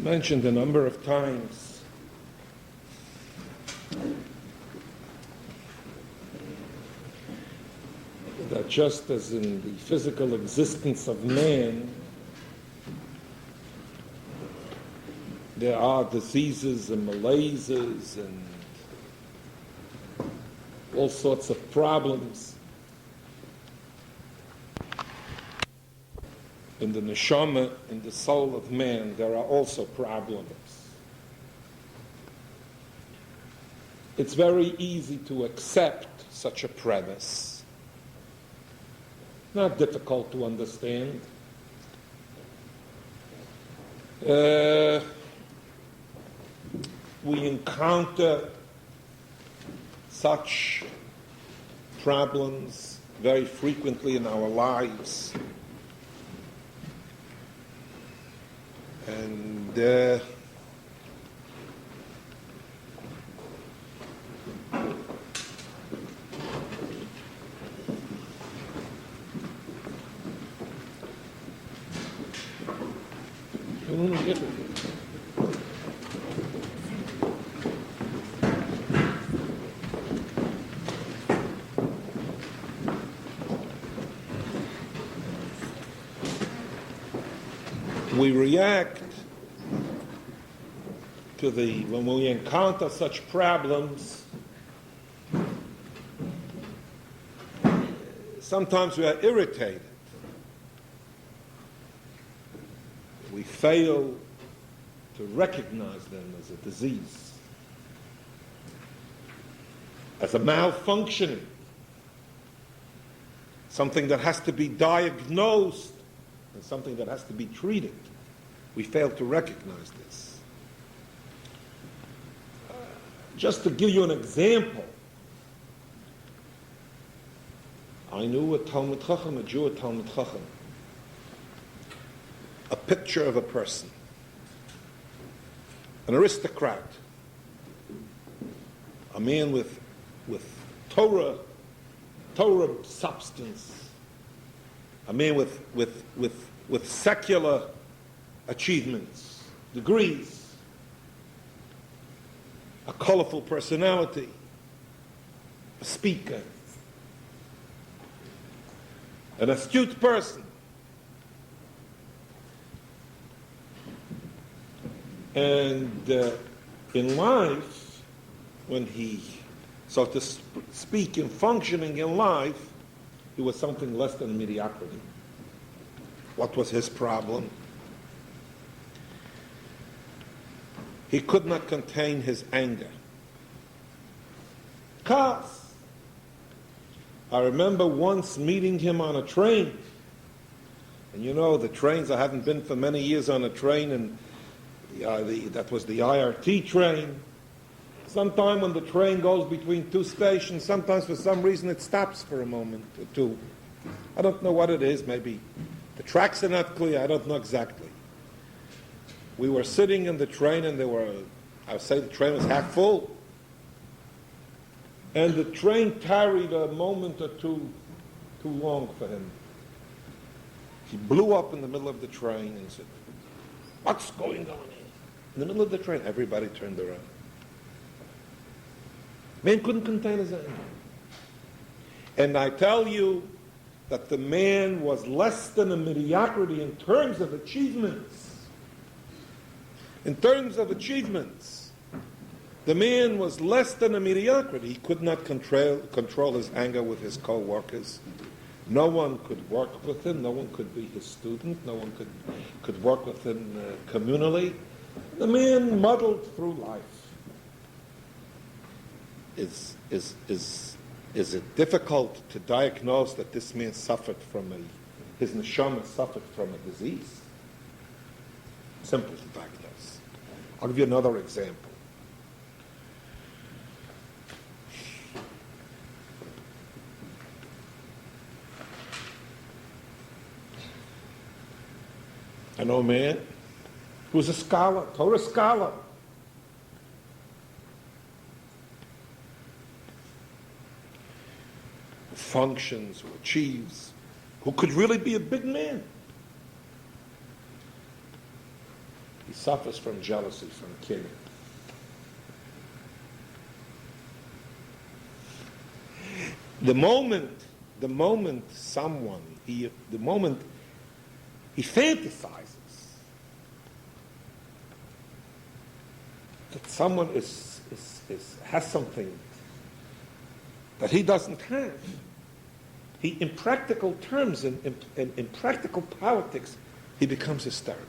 mentioned a number of times that just as in the physical existence of man, there are diseases and malaises and all sorts of problems. In the neshama, in the soul of man, there are also problems. It's very easy to accept such a premise. Not difficult to understand. We encounter such problems very frequently in our lives. And we react to when we encounter such problems, sometimes we are irritated. We fail to recognize them as a disease, as a malfunctioning, something that has to be diagnosed and something that has to be treated. We fail to recognize this. Just to give you an example, I knew a Talmud Chacham, a Jew, a Talmud Chacham, a picture of a person, an aristocrat, a man with Torah substance, a man with secular achievements, degrees, a colorful personality, a speaker, an astute person. And in life, when he, so to speak, in functioning in life, he was something less than mediocrity. What was his problem? He could not contain his anger. Cause. I remember once meeting him on a train. And you know, the trains, I haven't been for many years on a train, and that was the IRT train. Sometime when the train goes between two stations, sometimes for some reason it stops for a moment or two. I don't know what it is, maybe the tracks are not clear, I don't know exactly. We were sitting in the train and I would say the train was half full. And the train tarried a moment or two too long for him. He blew up in the middle of the train and said, "What's going on here?" In the middle of the train, everybody turned around. Man couldn't contain his anger. And I tell you that the man was less than a mediocrity in terms of achievements. In terms of achievements, the man was less than a mediocrity. He could not control his anger with his co-workers. No one could work with him. No one could be his student. No one could work with him communally. The man muddled through life. Is it difficult to diagnose that this man suffered from his neshama suffered from a disease? Simple to diagnose. I'll give you another example. I know a man who was a scholar, Torah scholar. Who functions, who achieves, who could really be a big man. He suffers from jealousy, from killing. The moment he fantasizes that someone has something that he doesn't have, he, in practical terms, in practical politics, he becomes hysterical.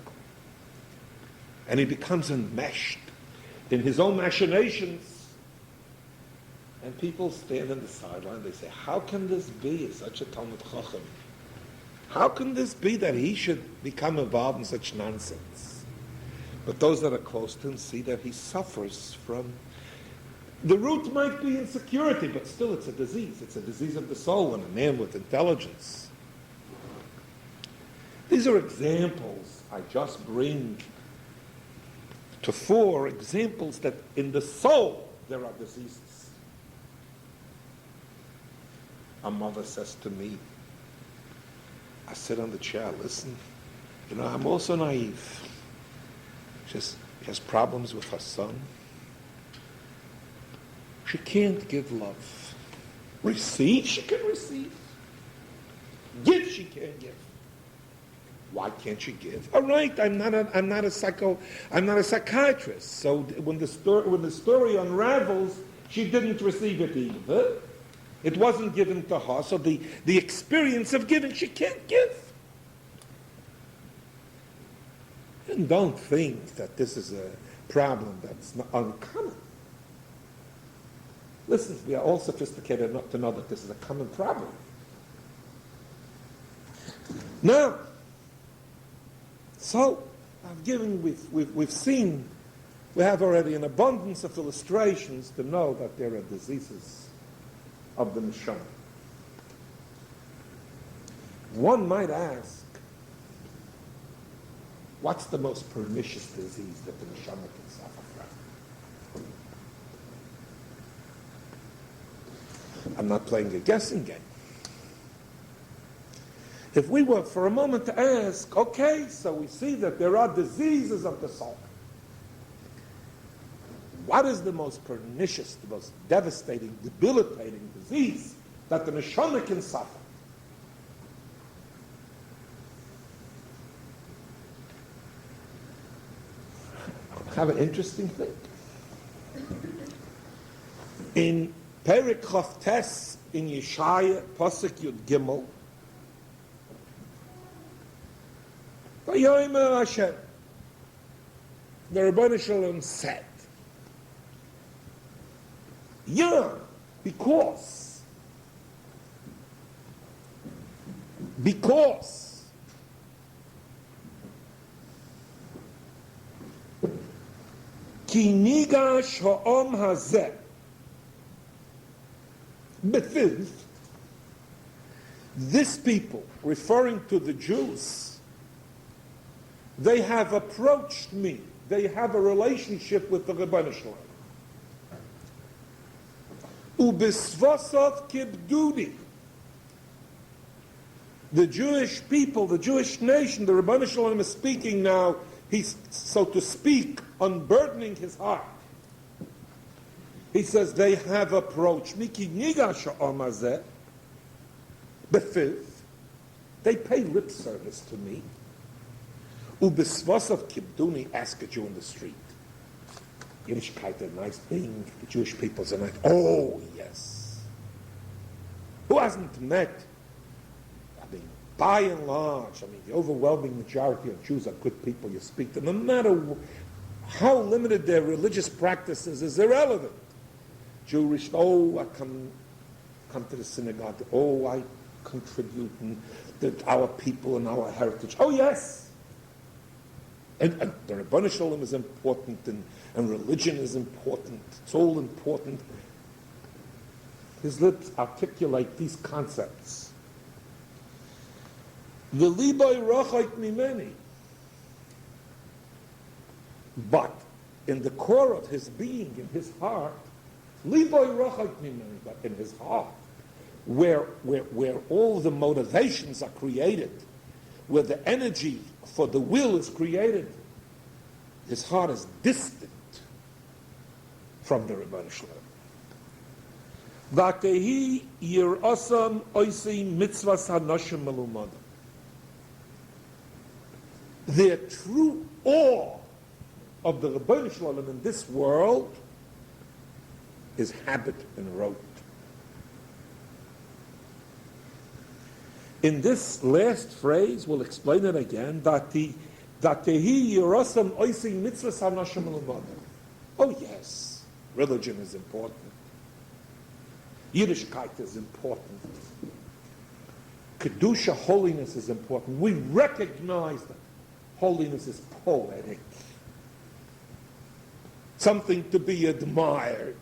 And he becomes enmeshed in his own machinations. And people stand on the sideline, they say, how can this be such a Talmud Chacham? How can this be that he should become involved in such nonsense? But those that are close to him see that he suffers from... The root might be insecurity, but still it's a disease. It's a disease of the soul in a man with intelligence. These are examples I just bring to four examples that in the soul there are diseases. A mother says to me, I sit on the chair, listen, I'm also naive. She has problems with her son. She can't give love. Receive, she can receive. Give, she can't give. Why can't she give? All right, I'm not a psychiatrist. So when the story unravels, she didn't receive it either. It wasn't given to her, so the experience of giving, she can't give. And don't think that this is a problem that's uncommon. Listen, we are all sophisticated enough to know that this is a common problem. Now, so we've seen, we have already an abundance of illustrations to know that there are diseases of the neshama. One might ask, what's the most pernicious disease that the neshama can suffer from? I'm not playing a guessing game. If we were for a moment to ask, okay, so we see that there are diseases of the soul. What is the most pernicious, the most devastating, debilitating disease that the neshama can suffer? I have an interesting thing. In Perek Chof Tes in Yeshaya, Pasuk Yud Gimel, Vayomer Hashem, the Rebbeinu Shalom said, yeah, because ki nigash ha'om hazeh b'fiv, this people, referring to the Jews, they have approached me, they have a relationship with the Rebbeinu Shalom. Ubisvosov kibdudi. The Jewish people, the Jewish nation, the Rebbeinu Shalom is speaking now, he's, so to speak, unburdening his heart. He says, they have approached me, ki nigash ha'omazeh, befiv, they pay lip service to me. Ubisvosov kibduni, ask a Jew in the street. Yiddishkeit, a nice thing. The Jewish people's a nice. Oh, yes. Who hasn't met? I mean, by and large, the overwhelming majority of Jews are good people. You speak to them. No matter how limited their religious practices is irrelevant. Jewish, oh, I come to the synagogue. Oh, I contribute to our people and our heritage. Oh, yes. And the Rebbeinu Shalom is important, and religion is important. It's all important. His lips articulate these concepts. V'liboy rachok mimeni. But in the core of his being, in his heart, liboy rachok mimeni, but in his heart, where all the motivations are created, where the energy for the will is created, His heart is distant from the Rebbeinu Shalom. Vatehi yirasam oisei mitzvahs hanashim melumada. Their true awe of the Rebbeinu Shalom in this world is habit and rote. In this last phrase, we'll explain it again, Vatehi yirasam oisei mitzvahs hanashim melumada. Oh yes, religion is important. Yiddishkeit is important. Kedusha, holiness, is important. We recognize that holiness is poetic. Something to be admired.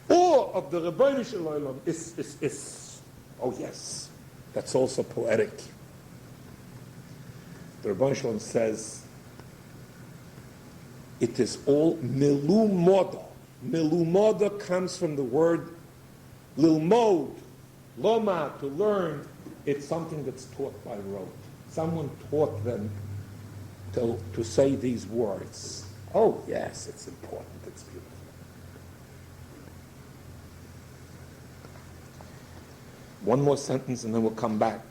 Awe of the Rebbeinu Shalom is, oh yes, that's also poetic. The Rebbeinu Shalom says, it is all mlumada. Mlumada comes from the word lilmod, loma, to learn. It's something that's taught by rote. Someone taught them to say these words. Oh yes, it's important, it's beautiful. One more sentence and then we'll come back.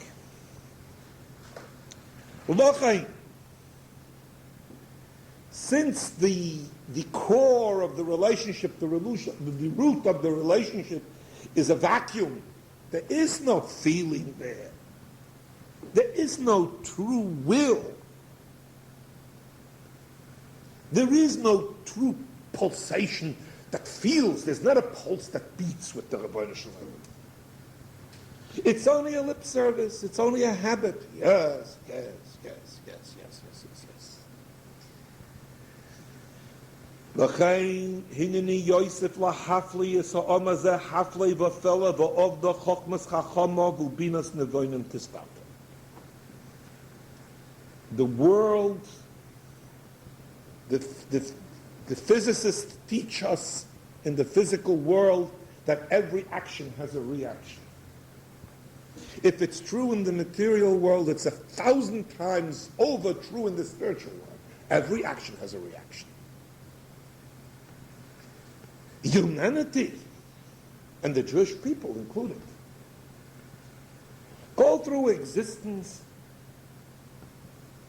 Since the core of the relationship, the root of the relationship is a vacuum, there is no feeling there. There is no true will. There is no true pulsation that feels. There's not a pulse that beats with the Rebbeinu Shalom. It's only a lip service. It's only a habit. Yes, yes, yes, yes, yes, yes, yes. L'chein hineni Yosef lahafli yisa'om hazeh haflei v'fela v'ovda chochmas chachama v'ubinas nevoinim tistalta. The world, the physicists teach us in the physical world that every action has a reaction. If it's true in the material world, it's 1,000 times over true in the spiritual world. Every action has a reaction. Humanity, and the Jewish people included, go through existence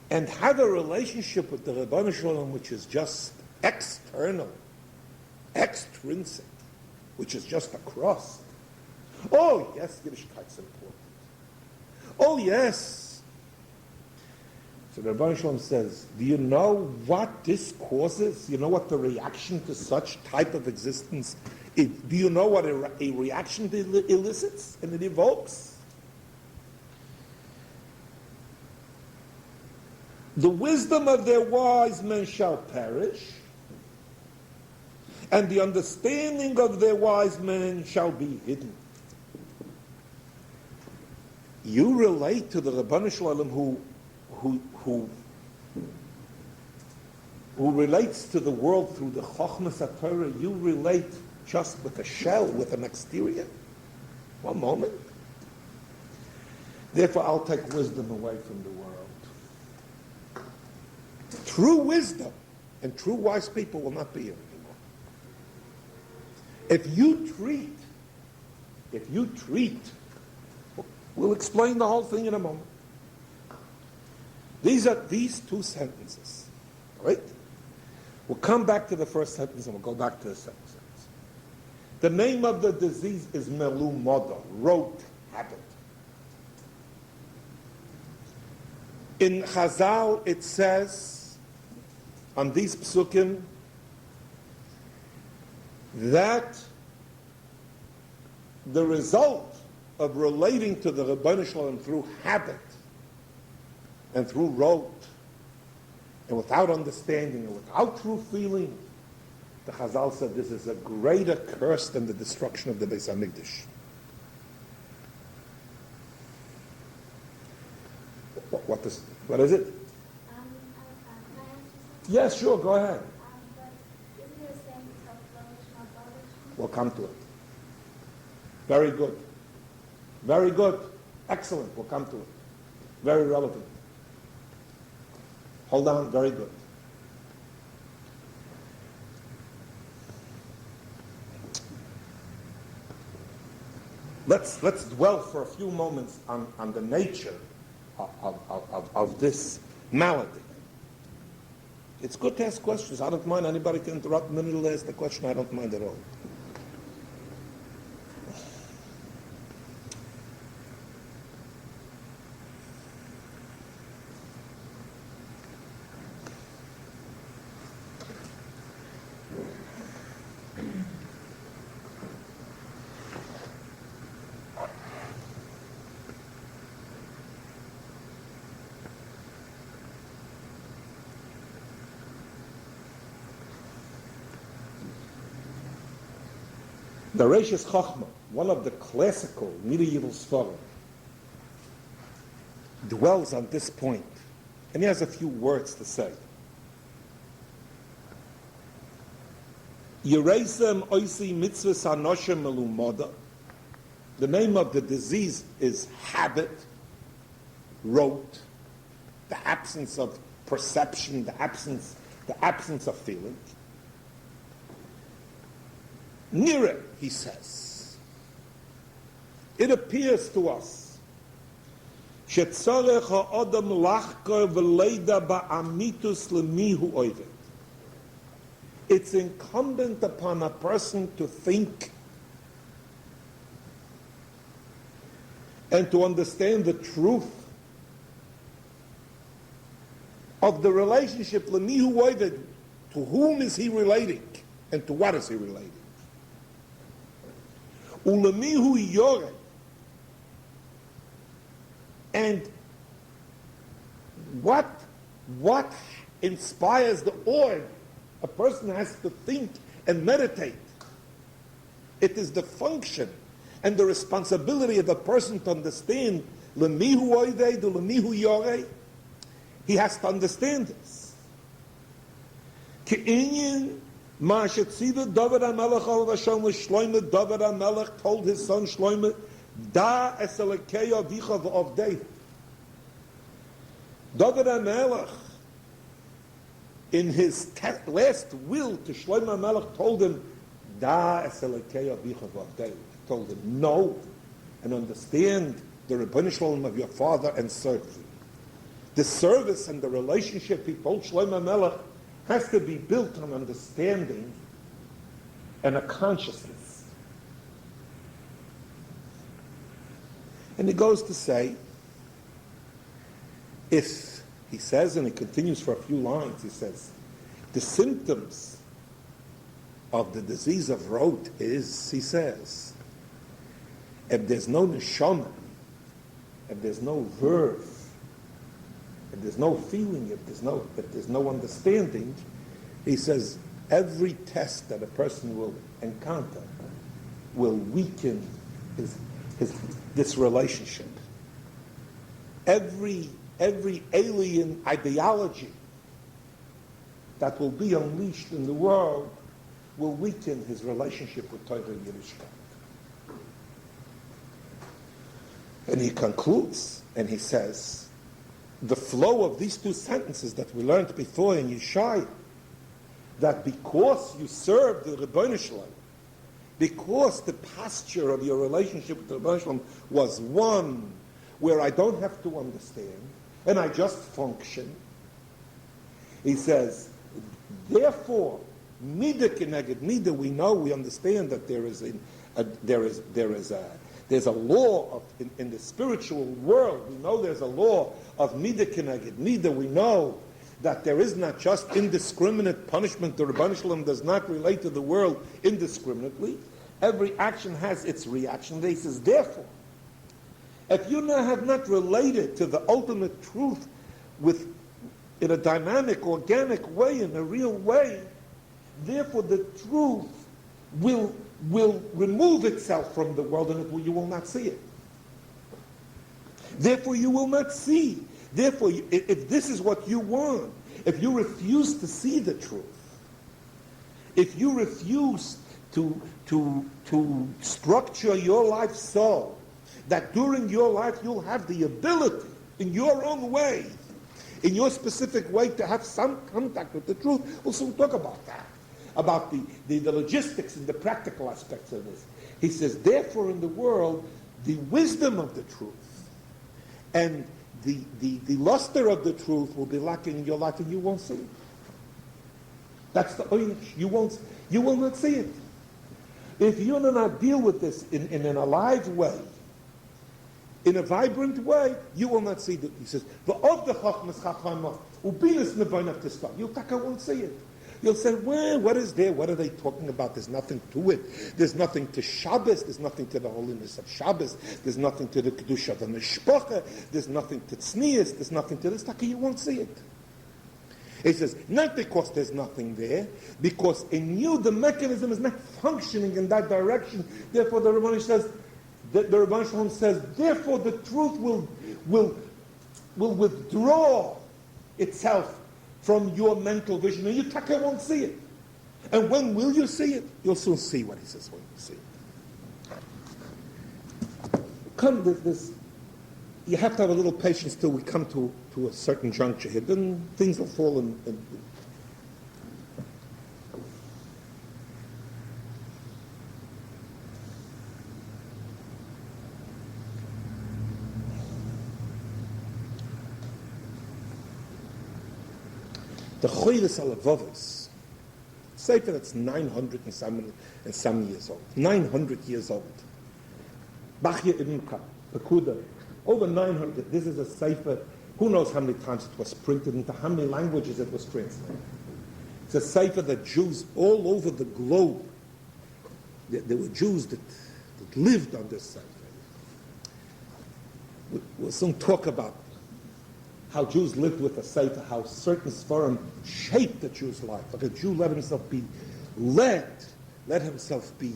and have a relationship with the Rebbeinu Shalom which is just external, extrinsic, which is just a crust. Oh yes, Yiddishkeit is important. Oh yes. So the Rebbeinu Shalom says, do you know what this causes? You know what the reaction to such type of existence is? Do you know what a reaction elicits and it evokes? The wisdom of their wise men shall perish, and the understanding of their wise men shall be hidden. You relate to the Rebbeinu Shalom who relates to the world through the Chochmas HaTorah. You relate just with a shell, with an exterior. One moment. Therefore, I'll take wisdom away from the world. True wisdom and true wise people will not be here anymore. If you treat, we'll explain the whole thing in a moment. These are these two sentences, right? We'll come back to the first sentence and we'll go back to the second sentence. The name of the disease is mlumada, rote, habit. In Chazal it says, on these psukim, that the result of relating to the Rebbeinu Shalom through habit and through rote and without understanding and without true feeling, the Chazal said this is a greater curse than the destruction of the Beis HaMikdash. What is it? Yes, sure, go ahead. We'll come to it. Very good. Very good. Excellent. We'll come to it. Very relevant. Hold on, very good. Let's dwell for a few moments on the nature of this malady. It's good to ask questions. I don't mind. Anybody can interrupt in the middle to ask the question. I don't mind at all. The Reishis Chochmah, one of the classical medieval scholars, dwells on this point, and he has a few words to say. Yereisem oisi mitzvahs anoshem mlumada. The name of the disease is habit, rote, the absence of perception, the absence of feeling. Nire, he says, it appears to us it's incumbent upon a person to think and to understand the truth of the relationship. To whom is he relating and to what is he relating? Ulemihu yore, and what inspires the awe a person has to think and meditate? It is the function and the responsibility of a person to understand lemihu oide do lemihu yore. He has to understand this. Ke'inyan Ma'ashetziva David HaMelech al Vashon Shlomo. David HaMelech told his son Shlomo, Da eselekei avicha v'avdei. David HaMelech, in his last will to Shlomo HaMelech, told him, Da eselekei avicha v'avdei. He told him, know and understand the Rebbeinu Shalom of your father and serve him. The service and the relationship, he told Shlomo HaMelech, has to be built on understanding and a consciousness. And he goes to say, if, he says, and he continues for a few lines, he says, the symptoms of the disease of rote is, he says, if there's no neshama, if there's no verve, if there's no feeling, if there's no understanding, he says every test that a person will encounter will weaken this relationship. Every alien ideology that will be unleashed in the world will weaken his relationship with Torah and Yiddishkeit. And he concludes, and he says, the flow of these two sentences that we learned before in Yeshaya, that because you serve the Rebbeinu Shalom, because the posture of your relationship with the Rebbeinu Shalom was one where I don't have to understand, and I just function, he says, therefore, Mida Keneged Mida, we understand that there's a law in the spiritual world. We know there's a law of Mida Keneged Mida. We know that there is not just indiscriminate punishment. The Rebbeinu Shalom does not relate to the world indiscriminately. Every action has its reaction. He says, therefore, if you have not related to the ultimate truth in a dynamic, organic way, in a real way, therefore the truth will remove itself from the world, and you will not see it. Therefore you will not see. Therefore, if this is what you want, if you refuse to see the truth, if you refuse to structure your life so that during your life you'll have the ability in your own way, in your specific way, to have some contact with the truth. We'll soon talk about that, about the logistics and the practical aspects of this. He says, therefore in the world, the wisdom of the truth and the luster of the truth will be lacking in your life, and you won't see it. That's the you will not see it. If you do not deal with this in an alive way, in a vibrant way, you will not see it. He says, you'll won't see it. You'll say, well, what is there? What are they talking about? There's nothing to it. There's nothing to Shabbos. There's nothing to the holiness of Shabbos. There's nothing to the Kedusha of the Mishpacha. There's nothing to Tznius. There's nothing to this. You won't see it. He says, not because there's nothing there, because in you the mechanism is not functioning in that direction. Therefore, the Rebbeinu says, therefore the truth will withdraw itself from your mental vision, and you won't see it. And when will you see it? You'll soon see what he says when you see it. Come, you have to have a little patience till we come to a certain juncture here. Then things will fall in. The Choyres Alavovos, Sefer that's 900 and some years old. 900 years old. Bachya Ibn Pekuda, over 900. This is a Sefer, who knows how many times it was printed, into how many languages it was translated. It's a Sefer that Jews all over the globe, there were Jews that lived on this Sefer. We'll soon talk about how Jews lived with the Sefer, how certain Sfarim shaped the Jew's life. Like a Jew let himself be led, let himself be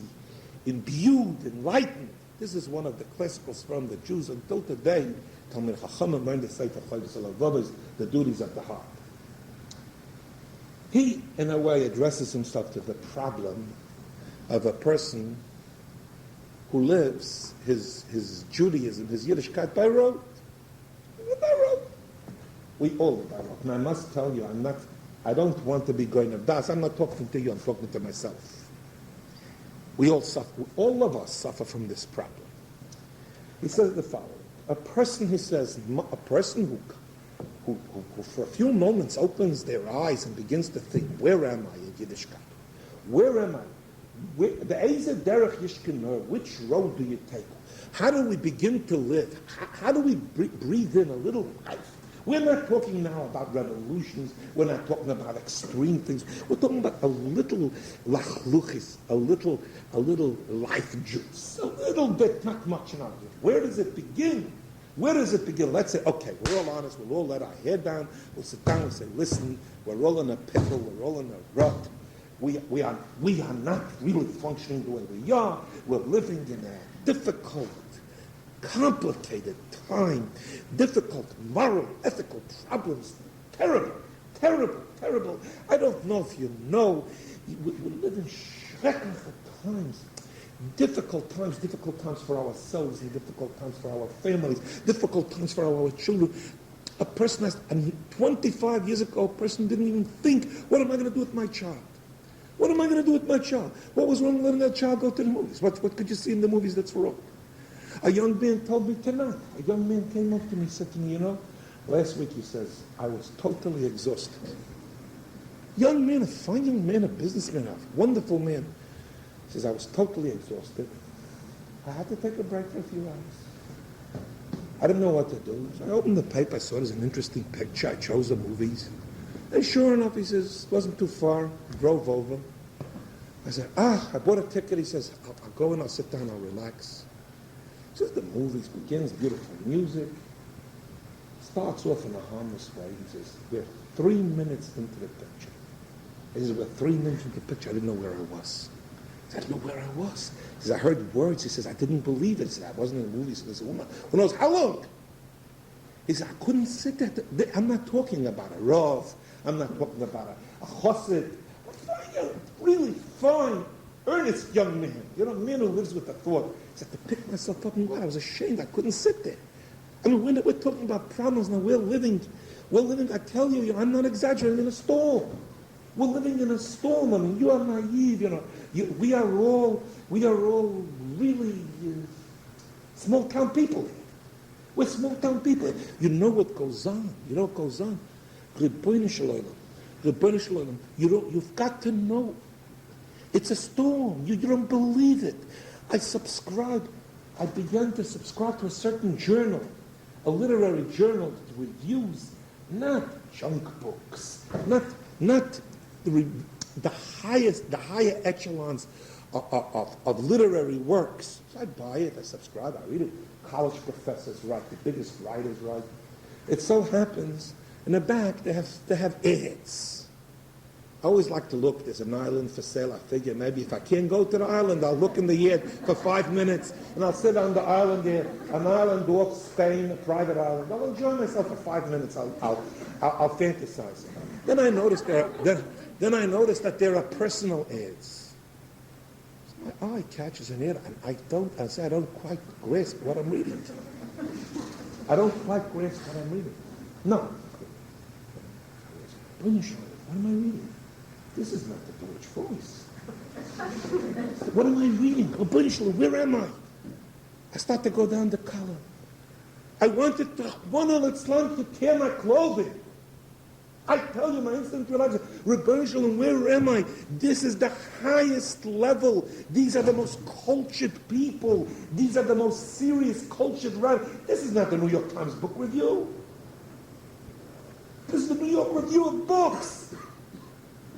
imbued, enlightened. This is one of the classical Sfarim that Jews until today, Talmid Chachamim learn the Sefer Chodesh Alavavos, the duties of the heart. He, in a way, addresses himself to the problem of a person who lives his Judaism, his Yiddishkeit by road. By road. We all live by road. And I must tell you, I don't want to be going to das. I'm not talking to you, I'm talking to myself. We all suffer, all of us suffer from this problem. He says the following: a person who for a few moments opens their eyes and begins to think, where am I in Yiddishkeit? Where am I? Which road do you take? How do we begin to live? How do we breathe in a little life? We're not talking now about revolutions. We're not talking about extreme things. We're talking about a little lachluchis, a little life juice, a little bit, not much in our life. Where does it begin? Where does it begin? Let's say, okay, we're all honest. We'll all let our hair down. We'll sit down and say, listen, we're all in a pickle. We're all in a rut. We are not really functioning the way we are. We're living in a difficult, complicated time, difficult moral, ethical problems, terrible. I don't know if you know, we live in schreckliche times, difficult times for ourselves and difficult times for our families, difficult times for our children. A person 25 years ago, a person didn't even think, what am I going to do with my child? What am I going to do with my child? What was wrong with letting that child go to the movies? What could you see in the movies that's wrong? A young man told me tonight, a young man came up to me and said to me, last week he says, I was totally exhausted. Young man, a fine young man, a businessman, a wonderful man. He says, I was totally exhausted. I had to take a break for a few hours. I didn't know what to do. So I opened the paper, I saw there's an interesting picture, I chose the movies. And sure enough, he says, it wasn't too far, drove over. I said, I bought a ticket. He says, I'll go and I'll sit down, I'll relax. He says, the movies begins, beautiful music. Starts off in a harmless way. He says, we're 3 minutes into the picture. He says, we're 3 minutes into the picture. I didn't know where I was. I didn't know where I was. He says, I heard words. He says, I didn't believe it. He said, I wasn't in the movie. He says, who knows how long? He said, I couldn't sit there. I'm not talking about a Rav. I'm not talking about a chassid. A really fine, earnest young man. A man who lives with the thought. He said, to pick myself up and go. I was ashamed. I couldn't sit there. I mean, we're talking about problems now. We're living, I tell you, I'm not exaggerating, in a storm. We're living in a storm. I mean, you are naive, we are all really small town people. We're small town people. You know what goes on. Rebbeinu Shalom. You've got to know. It's a storm. You don't believe it. I began to subscribe to a certain journal, a literary journal that reviews not junk books, not the higher echelons of literary works. So I buy it, I subscribe, I read it. College professors write, the biggest writers write. It so happens, in the back, they have ads. I always like to look. There's an island for sale. I figure maybe if I can't go to the island, I'll look in the ad for 5 minutes, and I'll sit on the island there, an island off Spain, a private island. I'll enjoy myself for 5 minutes. I'll fantasize. Then I noticed that there are personal ads. So my eye catches an ad, and I don't quite grasp what I'm reading. I don't quite grasp what I'm reading. No. What am I reading? This is not the Deutsch voice. What am I reading? Oh, where am I? I start to go down the column. I wanted to tear my clothing. I tell you, my instant realization, Rebbeinu Shalom, where am I? This is the highest level. These are the most cultured people. These are the most serious cultured writers. This is not the New York Times book review. This is the New York Review of Books.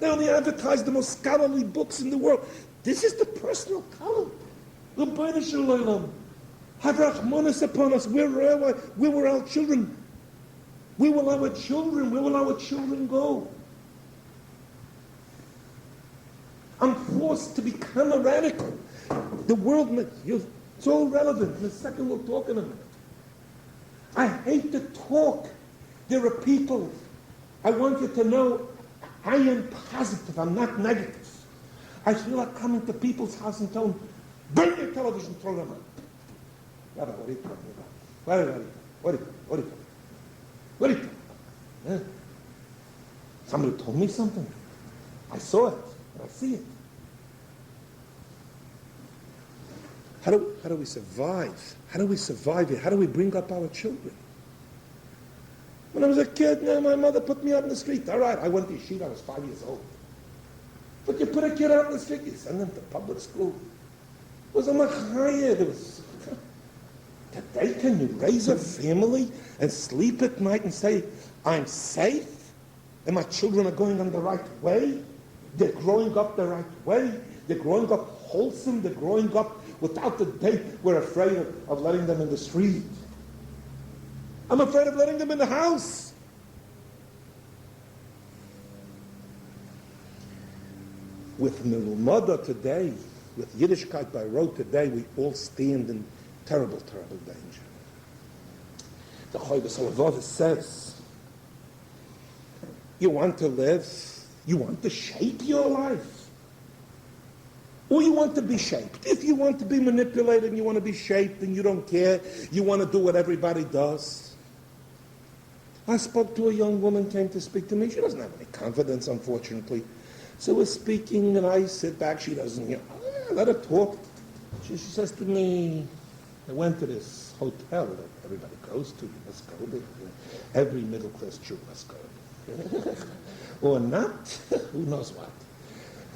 They only advertise the most scholarly books in the world. This is the personal column. Rebbeinu Shalom, have Rachmanis upon us. Where were our children? Where will our children go? I'm forced to become a radical. The world, it's all relevant. In a second we'll talk in a minute. I hate to talk. There are people, I want you to know, I am positive, I'm not negative. I feel like coming to people's house and tell them, burn your television, throw them out. Rabbi, what are you talking about? What are you talking about? What are you talking about? Somebody told me something. I saw it, and I see it. How do we survive? How do we survive here? How do we bring up our children? When I was a kid, my mother put me out in the street. All right, I went to yeshiva, I was 5 years old. But you put a kid out in the street, you send them to public school. It was a machaya. Today, can you raise a family and sleep at night and say, I'm safe, and my children are going on the right way? They're growing up the right way. They're growing up wholesome. They're growing up without the day we're afraid of letting them in the street. I'm afraid of letting them in the house. With Mlumada today, with Yiddishkeit by road today, we all stand in terrible, terrible danger. The Chodesh Halavavah says, you want to live, you want to shape your life, or you want to be shaped. If you want to be manipulated and you want to be shaped and you don't care, you want to do what everybody does. I spoke to a young woman, came to speak to me. She doesn't have any confidence, unfortunately. So we're speaking, and I sit back. She doesn't, let her talk. She says to me, I went to this hotel that everybody goes to. You must go there. Every middle-class Jew must go. Or not. Who knows what.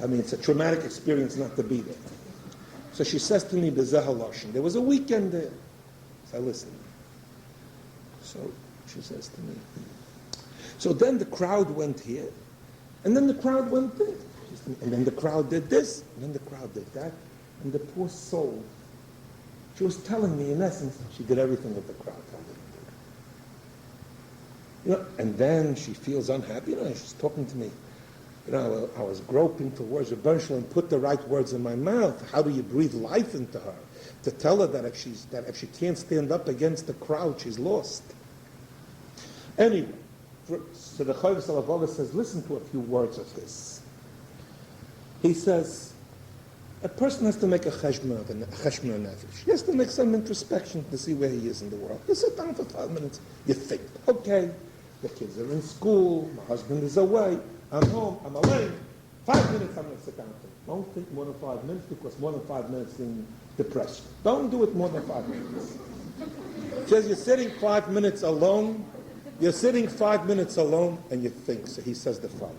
I mean, it's a traumatic experience not to be there. So she says to me, B'zeh haloshin. There was a weekend there. So I listened. So she says to me. So then the crowd went here, and then the crowd went there. And then the crowd did this, and then the crowd did that. And the poor soul, she was telling me, in essence, she did everything that the crowd told her to do. And then she feels unhappy. She's talking to me. I was groping for words. Rebbeinu Shalom put the right words in my mouth. How do you breathe life into her? To tell her that if she can't stand up against the crowd, she's lost. Anyway, so the Chodesh Halavavah says, listen to a few words of this. He says, A person has to make a cheshbon nefesh. He has to make some introspection to see where he is in the world. You sit down for 5 minutes, you think, okay, the kids are in school, my husband is away, I'm home, I'm alone. 5 minutes I'm going to sit down and think. Don't think more than 5 minutes, because more than 5 minutes in depression. Don't do it more than 5 minutes. It says you're sitting 5 minutes alone, you're sitting 5 minutes alone, and you think. So he says the following.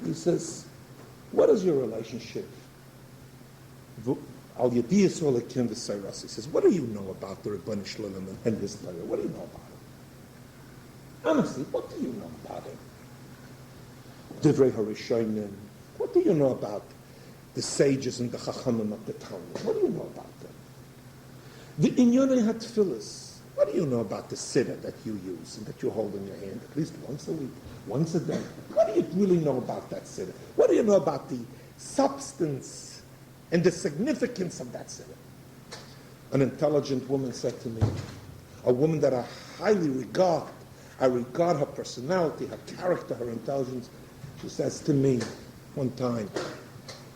He says, what is your relationship? He says, what do you know about the Rebbeinu Shalom and his Torah? What do you know about it? Honestly, what do you know about it? Divrei HaRishonim. What do you know about the sages and the Chachamim of the Talmud? What do you know about them? The Inyonei HaTfilis. What do you know about the siddur that you use and that you hold in your hand at least once a week, once a day? What do you really know about that siddur? What do you know about the substance and the significance of that siddur? An intelligent woman said to me, a woman that I highly regard, I regard her personality, her character, her intelligence. She says to me one time,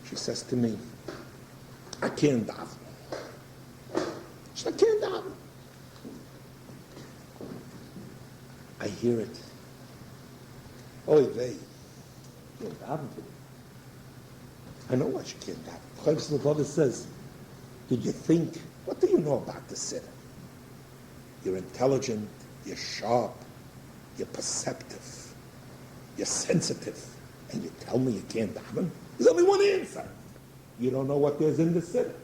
she says to me, I can't daven. She said, I can't daven. I hear it. Oy vey. Can't daven to me. I know what you can't daven. Rav Shlomo says, did you think, what do you know about the siddur? You're intelligent, you're sharp, you're perceptive, you're sensitive, and you tell me you can't daven? There's only one answer. You don't know what there's in the siddur.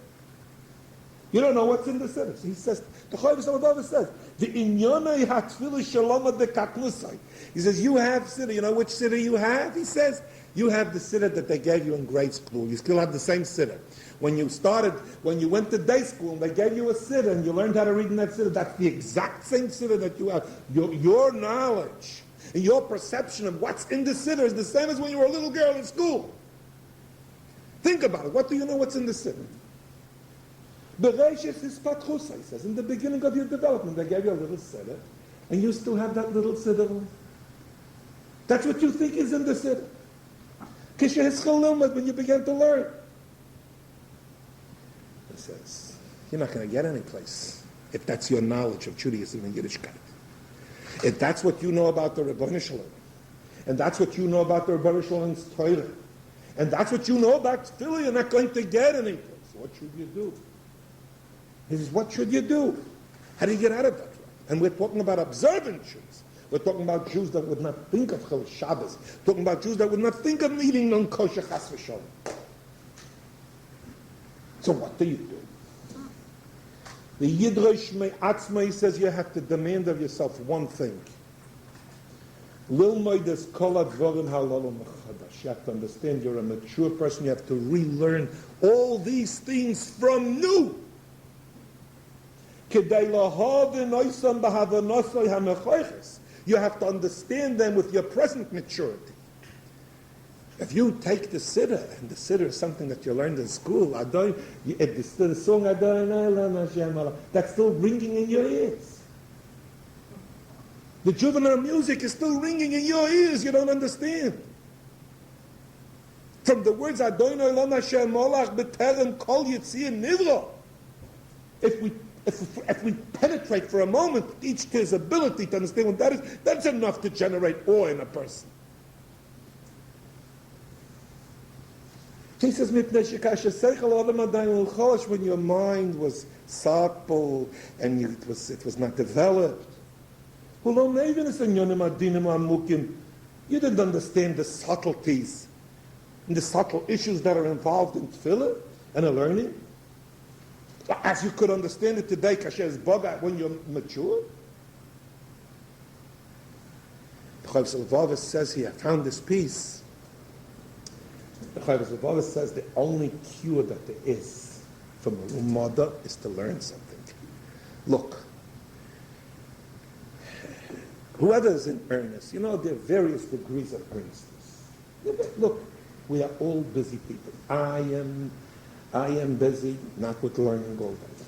You don't know what's in the siddur. So he says, the Rav Shlomo says, the inyonei hatfilah shalom de kaknusai. He says, you have siddur. You know which siddur you have? He says, you have the siddur that they gave you in grade school. You still have the same siddur. When you went to day school, and they gave you a siddur, and you learned how to read in that siddur, that's the exact same siddur that you have. Your knowledge and your perception of what's in the siddur is the same as when you were a little girl in school. Think about it. What do you know what's in the siddur? Bereishis hispatchusa, he says, in the beginning of your development, they gave you a little siddur, and you still have that little siddur. That's what you think is in the siddur. When you begin to learn. He says, you're not going to get any place if that's your knowledge of Judaism and Yiddishkeit. If that's what you know about the Rebbeinu Shalom, and that's what you know about the Rebbeinu Shalom's Torah, and that's what you know about Tefillah, you're not going to get any place. What should you do? He says, what should you do? How do you get out of that? And we're talking about observant Jews. We're talking about Jews that would not think of Chil Shabbos. Talking about Jews that would not think of eating non-kosher chas v'sholem. So what do you do? The Yidrosh Me'atzma, he says, you have to demand of yourself one thing. Lilmoid es kol advorim halalu mechadash. You have to understand you're a mature person. You have to relearn all these things from new. You have to understand them with your present maturity. If you take the siddur, and the siddur is something that you learned in school, if the song that's still ringing in your ears. The juvenile music is still ringing in your ears, you don't understand. From the words Adonai Elam Hashem Molach B'Terem Kol Yitzir Nivro. If we penetrate for a moment each to his ability to understand what that is, that's enough to generate awe in a person. He says, when your mind was supple and it was not developed, you didn't understand the subtleties and the subtle issues that are involved in tefillah and in learning. As you could understand it today, kasher boga, when you're mature. The Rav Shlomo says here, I found this piece. The Rav Shlomo says the only cure that there is for mlomada is to learn something. Look, whoever is in earnest, there are various degrees of earnestness. Look, we are all busy people. I am busy, not with learning all day.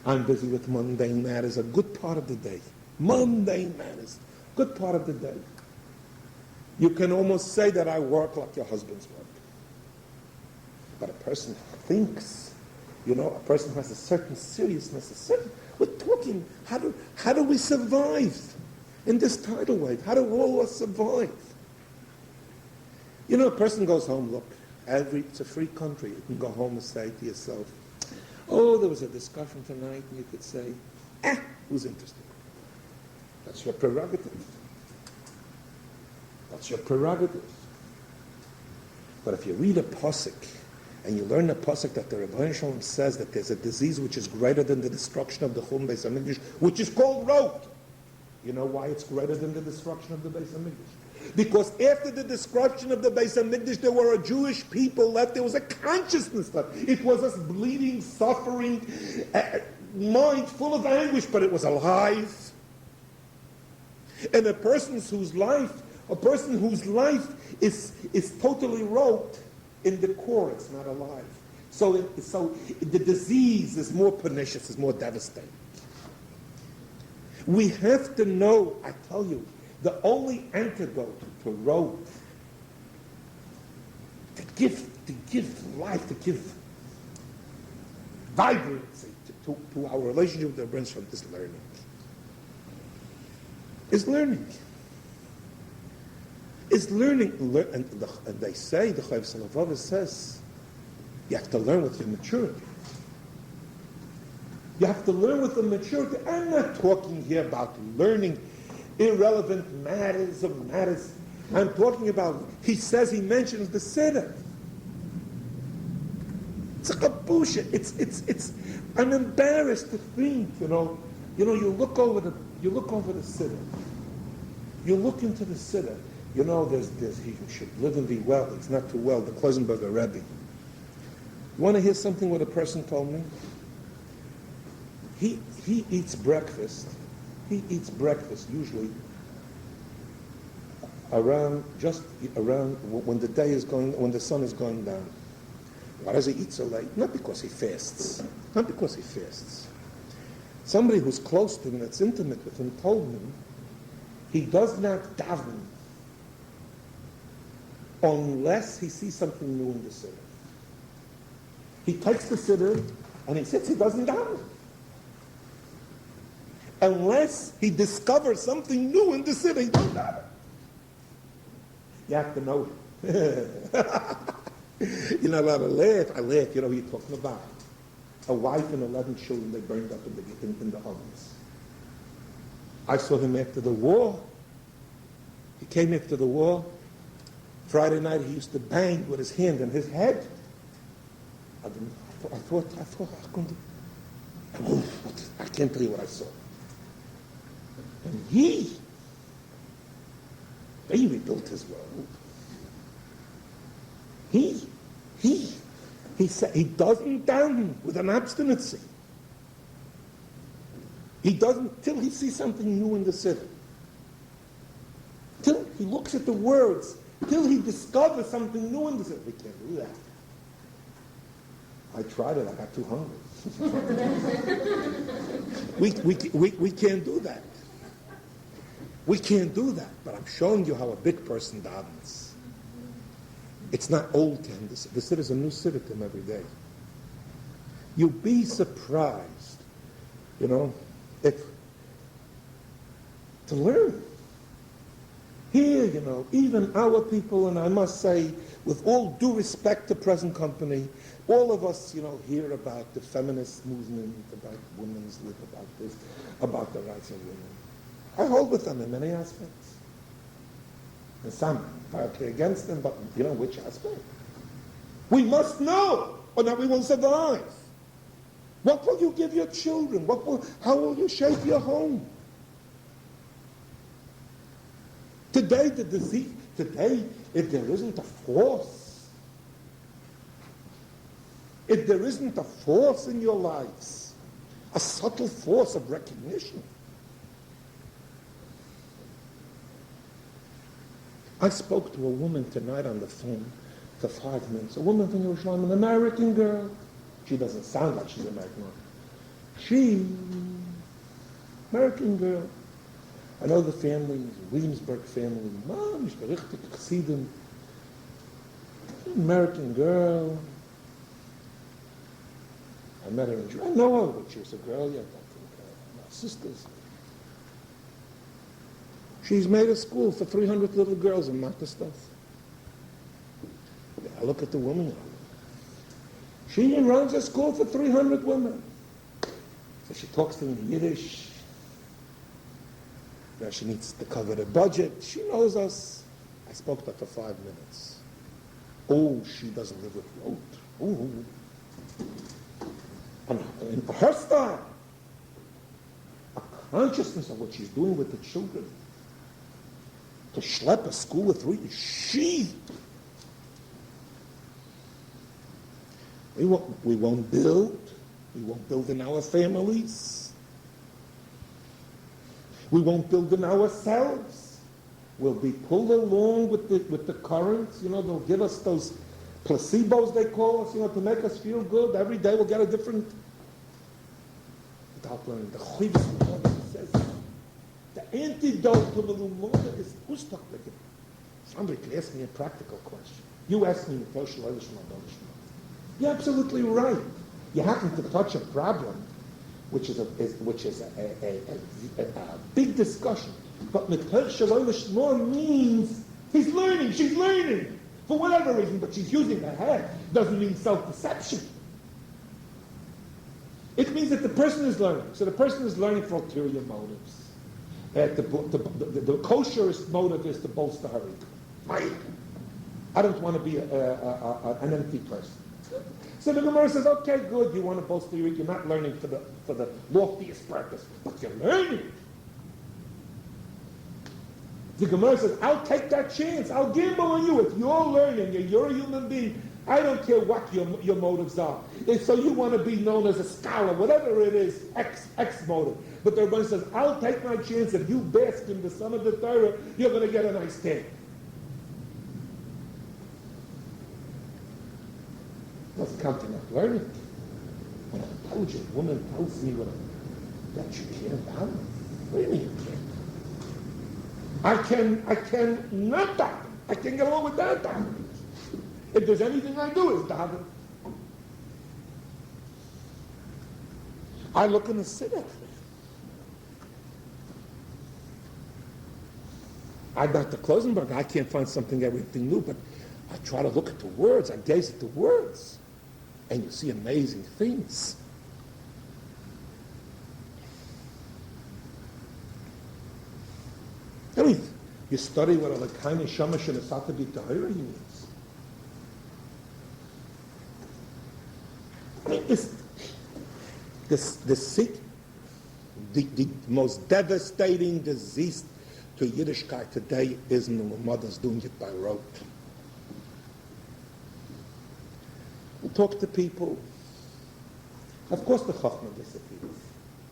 I'm busy with mundane matters, a good part of the day. Mundane matters, good part of the day. You can almost say that I work like your husband's work. But a person thinks, a person has a certain seriousness, we're talking, how do we survive in this tidal wave? How do all of us survive? A person goes home, look, it's a free country. You can go home and say to yourself, oh, there was a discussion tonight, and you could say, who's interested? That's your prerogative. That's your prerogative. But if you read a pasuk, and you learn a pasuk that the Rebbeinu Shalom says that there's a disease which is greater than the destruction of the Chum Beis HaMikdash, which is called rot. You know why it's greater than the destruction of the Beis HaMikdash? Because after the destruction of the Beis HaMikdash, there were a Jewish people left. There was a consciousness left. It was a bleeding, suffering mind full of anguish, but it was alive. And a person whose life is totally rot, in the core, it's not alive. So the disease is more pernicious, is more devastating. We have to know, I tell you, the only antidote to rot, to give life, to give vibrancy to our relationship with the Rebbeinu Shalom is learning. Is learning, and they say, the Chav Salavava says, you have to learn with your maturity. You have to learn with the maturity. I'm not talking here about learning irrelevant matters of matters. I'm talking about, he mentions the Seder. It's a kabusha. I'm embarrassed to think, you look over the Seder. You look into the Seder. He should live and be well. He's not too well. The Kloisenberger Rebbe. You want to hear something what a person told me? He eats breakfast. He eats breakfast usually around when the sun is going down. Why does he eat so late? Not because he fasts. Somebody who's close to him, that's intimate with him, told him he does not daven unless he sees something new in the Siddur. He takes the Siddur and he sits, he doesn't daven. Unless he discovers something new in the Siddur, he doesn't daven. You have to know. You're not allowed to laugh. I laugh, who you're talking about. A wife and 11 children, they burned up in the ovens. I saw him after the war. He came after the war. Friday night he used to bang with his hand on his head. I thought, I can't tell you what I saw. And he rebuilt his world. He said he doesn't down with an obstinacy. He doesn't till he sees something new in the Siddur. Till he looks at the words. Till he discovers something new in the Siddur. We can't do that. I tried it. I got too hungry. we can't do that. We can't do that. But I'm showing you how a big person davens. It's not old to him. The Siddur is a new Siddur to him every day. You'll be surprised, if to learn. Here, even our people, and I must say, with all due respect to present company, all of us, hear about the feminist movement, about women's lib, about this, about the rights of women. I hold with them in many aspects. And some partly against them, but which aspect? We must know, or not we will survive. What will you give your children? How will you shape your home? Today, if there isn't a force, in your lives, a subtle force of recognition. I spoke to a woman tonight on the phone for 5 minutes. A woman from Yerushalayim, an American girl. She doesn't sound like she's American. American girl. I know the family, Williamsburg family, Mom, ich berichte Chassidim, American girl. I met her in Jerusalem. I know her, but she was a girl yet, I think, my sisters. She's made a school for 300 little girls in Makastas. I look at the woman. She runs a school for 300 women. So she talks to me in Yiddish. Now she needs to cover the budget. She knows us. I spoke to her for 5 minutes. Oh, she doesn't live with rote. Oh. In her style, a consciousness of what she's doing with the children. To schlep a school with three, we won't build. We won't build in our families. We won't build in ourselves. We'll be pulled along with the currents. They'll give us those placebos, they call us, to make us feel good. Every day we'll get a different. Without learning, the Chivas says the antidote to the Mlumada is ustaklik. Somebody could ask me a practical question. You ask me, you're absolutely right. You happen to touch a problem, which is a big discussion. But Mither Shalom Lishma means he's learning, she's learning. For whatever reason, but she's using her head. Doesn't mean self-deception. It means that the person is learning. So the person is learning for ulterior motives. The kosherest motive is to bolster her ego. I don't want to be an empty person. So the Gemara says, okay, good, you want to bolster your ego. You're not learning for the loftiest purpose, but you're learning. The Gemara says, I'll take that chance. I'll gamble on you. If you're learning and you're a human being, I don't care what your motives are. If so you want to be known as a scholar, whatever it is, X motive. But the Gemara says, I'll take my chance. If you bask in the sun of the Torah, you're going to get a nice day. Doesn't come to not learning. When I told you, a woman tells me that you can't balance. What do you mean you can't? I can not daven. I can get along with that daven. If there's anything I do is daven. I look in the siddur. I got to Klosenberg. I can't find everything new, but I try to look at the words. I gaze at the words, and you see amazing things. I mean, you study what a kind of shamash and a satabi tahira means. I mean, the most devastating disease to Yiddishkeit today is Malomoda's doing it by rote. We talk to people. Of course the Chachma disappears.